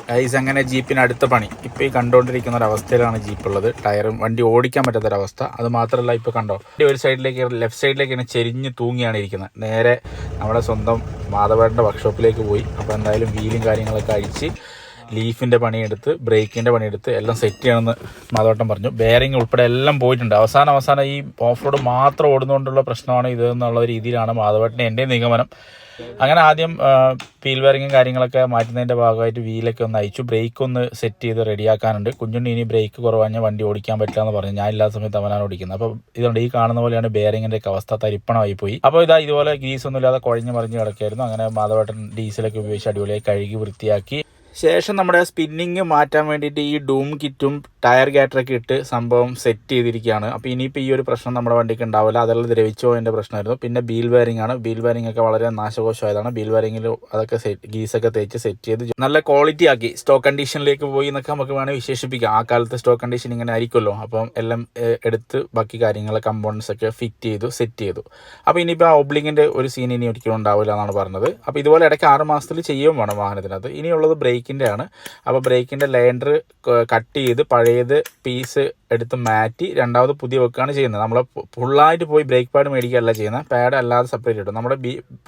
Guys അങ്ങനെ ജീപ്പിന് അടുത്ത പണി ഇപ്പോൾ ഈ കണ്ടുകൊണ്ടിരിക്കുന്ന ഒരു അവസ്ഥയിലാണ് ജീപ്പുള്ളത്. ടയറും വണ്ടി ഓടിക്കാൻ പറ്റാത്തൊരവസ്ഥ. അത് മാത്രമല്ല ഇപ്പോൾ കണ്ടോ ഒരു സൈഡിലേക്ക് ലെഫ്റ്റ് സൈഡിലേക്ക് ഇങ്ങനെ ചെരിഞ്ഞ് തൂങ്ങിയാണ് ഇരിക്കുന്നത്. നേരെ നമ്മുടെ സ്വന്തം മാധവേട്ടൻ്റെ വർക്ക്ഷോപ്പിലേക്ക് പോയി. അപ്പോൾ എന്തായാലും വീലും കാര്യങ്ങളൊക്കെ അഴിച്ച് ലീഫിൻ്റെ പണിയെടുത്ത് ബ്രേക്കിൻ്റെ പണിയെടുത്ത് എല്ലാം സെറ്റ് ചെയ്യണമെന്ന് മാധവേട്ടൻ പറഞ്ഞു. ബെയറിംഗ് ഉൾപ്പെടെ എല്ലാം പോയിട്ടുണ്ട്. അവസാനം ഈ ഓഫ് റോഡ് മാത്രം ഓടുന്നതുകൊണ്ടുള്ള പ്രശ്നമാണ് ഇത് എന്നുള്ള രീതിയിലാണ് മാധവേട്ടൻ എൻ്റെ നിഗമനം. അങ്ങനെ ആദ്യം വീൽ ബെയറിങ്ങും കാര്യങ്ങളൊക്കെ മാറ്റുന്നതിൻ്റെ ഭാഗമായിട്ട് വീലൊക്കെ ഒന്ന് അയച്ചു. ബ്രേക്ക് ഒന്ന് സെറ്റ് ചെയ്ത് റെഡിയാക്കാനുണ്ട്. കുഞ്ഞുണ്ണി ഇനി ബ്രേക്ക് കുറവാഞ്ഞാൽ വണ്ടി ഓടിക്കാൻ പറ്റില്ല എന്ന് പറഞ്ഞു. ഞാൻ ഇല്ലാത്ത സമയത്ത് അവനാണ് ഓടിക്കുന്നത്. അപ്പോൾ ഇതുകൊണ്ട് ഈ കാണുന്ന പോലെയാണ് ബെയറിങ്ങിൻ്റെ ഒക്കെ അവസ്ഥ. തരിപ്പണമായി പോയി. അപ്പോൾ ഇതുപോലെ ഗ്രീസ് ഒന്നും ഇല്ലാതെ കുഴഞ്ഞ് മറിഞ്ഞ് കിടക്കായിരുന്നു. അങ്ങനെ മാധവേട്ടൻ ഡീസലൊക്കെ ഉപയോഗിച്ച് അടിപൊളിയായി കഴുകി വൃത്തിയാക്കി ശേഷം നമ്മുടെ സ്പിന്നിങ് മാറ്റാൻ വേണ്ടിയിട്ട് ഈ ഡൂം കിറ്റും ടയർ ഗാറ്ററൊക്കെ ഇട്ട് സംഭവം സെറ്റ് ചെയ്തിരിക്കുകയാണ്. അപ്പോൾ ഇനിയിപ്പോൾ ഈ ഒരു പ്രശ്നം നമ്മുടെ വണ്ടിക്ക് ഉണ്ടാവില്ല. അതെല്ലാം ദ്രവിച്ചോ എൻ്റെ പ്രശ്നമായിരുന്നു. പിന്നെ വീൽ ബെയറിംഗ് ആണ്. വീൽ ബെയറിംഗ് ഒക്കെ വളരെ നാശകോശമായതാണ്. വീൽ ബെയറിംഗിൽ അതൊക്കെ ഗീസൊക്കെ തേച്ച് സെറ്റ് ചെയ്ത് നല്ല ക്വാളിറ്റി ആക്കി സ്റ്റോക്ക് കണ്ടീഷനിലേക്ക് പോയി എന്നൊക്കെ നമുക്ക് വേണമെങ്കിൽ വിശേഷിപ്പിക്കാം. ആ കാലത്ത് സ്റ്റോക്ക് കണ്ടീഷൻ ഇങ്ങനെ ആയിരിക്കുമല്ലോ. അപ്പം എല്ലാം എടുത്ത് ബാക്കി കാര്യങ്ങൾ കമ്പോണൻസ് ഒക്കെ ഫിറ്റ് ചെയ്തു സെറ്റ് ചെയ്തു. അപ്പോൾ ഇനിയിപ്പോൾ ആ ഒബ്ലിങ്ങിൻ്റെ ഒരു സീൻ ഇനി ഒരിക്കലും ഉണ്ടാവില്ല എന്നാണ് പറഞ്ഞത്. അപ്പോൾ ഇതുപോലെ ഇടയ്ക്ക് 6 മാസത്തിൽ ചെയ്യുകയും വേണം വാഹനത്തിനകത്ത്. ഇനിയുള്ളത് ബ്രേക്കിൻ്റെ ആണ്. അപ്പോൾ ബ്രേക്കിൻ്റെ ലൈൻഡർ കട്ട് ചെയ്ത് പഴയത് പീസ് എടുത്ത് മാറ്റി രണ്ടാമത് പുതിയ വെക്കുകയാണ് ചെയ്യുന്നത്. നമ്മൾ ഫുള്ളായിട്ട് പോയി ബ്രേക്ക് പാഡ് മേടിക്കുകയല്ല ചെയ്യുന്നത്. പാഡ് അല്ലാതെ സെപ്പറേറ്റ് ഇടും. നമ്മുടെ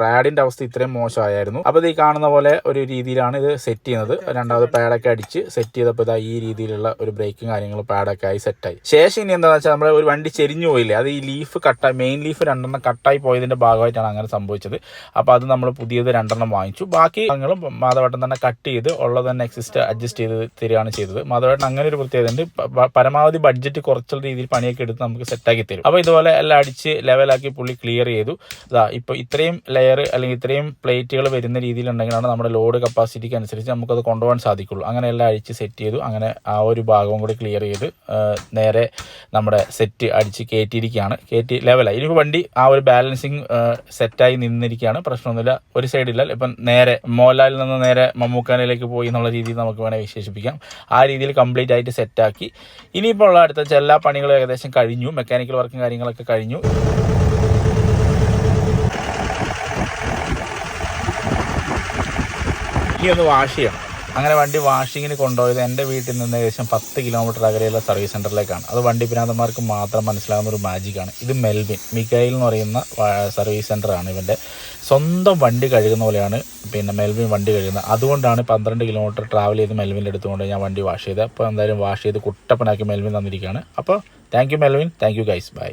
പാഡിൻ്റെ അവസ്ഥ ഇത്രയും മോശമായിരുന്നു. അപ്പോൾ ഈ കാണുന്ന പോലെ ഒരു രീതിയിലാണ് ഇത് സെറ്റ് ചെയ്യുന്നത്. രണ്ടാമത് പാഡൊക്കെ അടിച്ച് സെറ്റ് ചെയ്തപ്പോൾ ഇതാ ഈ രീതിയിലുള്ള ഒരു ബ്രേക്കും കാര്യങ്ങളും പാഡൊക്കെ ആയി സെറ്റായി. ശേഷം ഇനി എന്താണെന്ന് വെച്ചാൽ നമ്മുടെ ഒരു വണ്ടി ചെരിഞ്ഞു പോയില്ലേ, അത് ഈ ലീഫ് കട്ടായി, മെയിൻ ലീഫ് 2 കട്ടായി പോയതിൻ്റെ ഭാഗമായിട്ടാണ് അങ്ങനെ സംഭവിച്ചത്. അപ്പോൾ അത് നമ്മൾ പുതിയത് 2 വാങ്ങിച്ചു. ബാക്കി ഞങ്ങളും മാധവേട്ടൻ തന്നെ കട്ട് ചെയ്ത് ഉള്ളത് തന്നെ അഡ്ജസ്റ്റ് ചെയ്ത് തരികയാണ് ചെയ്തത്. മാധവേട്ടൻ അങ്ങനെ ഒരു പ്രത്യേകത ഉണ്ട്. പരമാവധി ബഡ്ജറ്റ് കുറച്ചുള്ള രീതിയിൽ പണിയൊക്കെ എടുത്ത് നമുക്ക് സെറ്റാക്കി തരും. അപ്പോൾ ഇതുപോലെ എല്ലാം അടിച്ച് ലെവലാക്കി പുള്ളി ക്ലിയർ ചെയ്തു. ഇപ്പോൾ ഇത്രയും ലെയർ അല്ലെങ്കിൽ ഇത്രയും പ്ലേറ്റുകൾ വരുന്ന രീതിയിലുണ്ടെങ്കിലാണ് നമ്മുടെ ലോഡ് കപ്പാസിറ്റിക്ക് അനുസരിച്ച് നമുക്കത് കൊണ്ടുപോകാൻ സാധിക്കുള്ളൂ. അങ്ങനെ എല്ലാം അടിച്ച് സെറ്റ് ചെയ്തു. അങ്ങനെ ആ ഒരു ഭാഗവും കൂടി ക്ലിയർ ചെയ്ത് നേരെ നമ്മുടെ സെറ്റ് അടിച്ച് കയറ്റിയിരിക്കുകയാണ്. കയറ്റി ലെവലായി. ഇനിയിപ്പോൾ വണ്ടി ആ ഒരു ബാലൻസിങ് സെറ്റായി നിന്നിരിക്കുകയാണ്. പ്രശ്നമൊന്നുമില്ല. ഒരു സൈഡില്ല. ഇപ്പം നേരെ മോഹൻലാലിൽ നിന്ന് നേരെ മമ്മൂക്കാനിലേക്ക് പോയി എന്നുള്ള രീതിയിൽ നമുക്ക് വേണമെങ്കിൽ വിശേഷിപ്പിക്കാം. ആ രീതിയിൽ കംപ്ലീറ്റ് ആയിട്ട് സെറ്റാക്കി. ഇനിയിപ്പോൾ ഉള്ള അടുത്ത എല്ലാ പണികളും ഏകദേശം കഴിഞ്ഞു. മെക്കാനിക്കൽ വർക്കും കാര്യങ്ങളൊക്കെ കഴിഞ്ഞു. ഇനി ഒന്ന് വാഷ് ചെയ്യണം. അങ്ങനെ വണ്ടി വാഷിങ്ങിന് കൊണ്ടുപോയത് എൻ്റെ വീട്ടിൽ നിന്ന് ഏകദേശം 10 കിലോമീറ്റർ അകലെയുള്ള സർവീസ് സെൻ്ററിലേക്കാണ്. അത് വണ്ടി ഭ്രാന്തന്മാർക്ക് മാത്രം മനസ്സിലാകുന്ന ഒരു മാജിക്കാണ്. ഇത് മിക്കായിൽ എന്ന് പറയുന്ന സർവീസ് സെൻ്ററാണ്. ഇവൻ്റെ സ്വന്തം വണ്ടി കഴുകുന്ന പോലെയാണ് മെൽവിൻ വണ്ടി കഴുകുന്നത്. അതുകൊണ്ടാണ് 12 കിലോമീറ്റർ ട്രാവൽ ചെയ്ത് മെൽവിൻ്റെ എടുത്തുകൊണ്ട് ഞാൻ വണ്ടി വാഷ് ചെയ്തത്. അപ്പോൾ എന്തായാലും വാഷ് ചെയ്ത് കുട്ടപ്പനാക്കി മെൽവിൻ തന്നിരിക്കുകയാണ്. അപ്പോൾ thank you Melvin, thank you guys, by.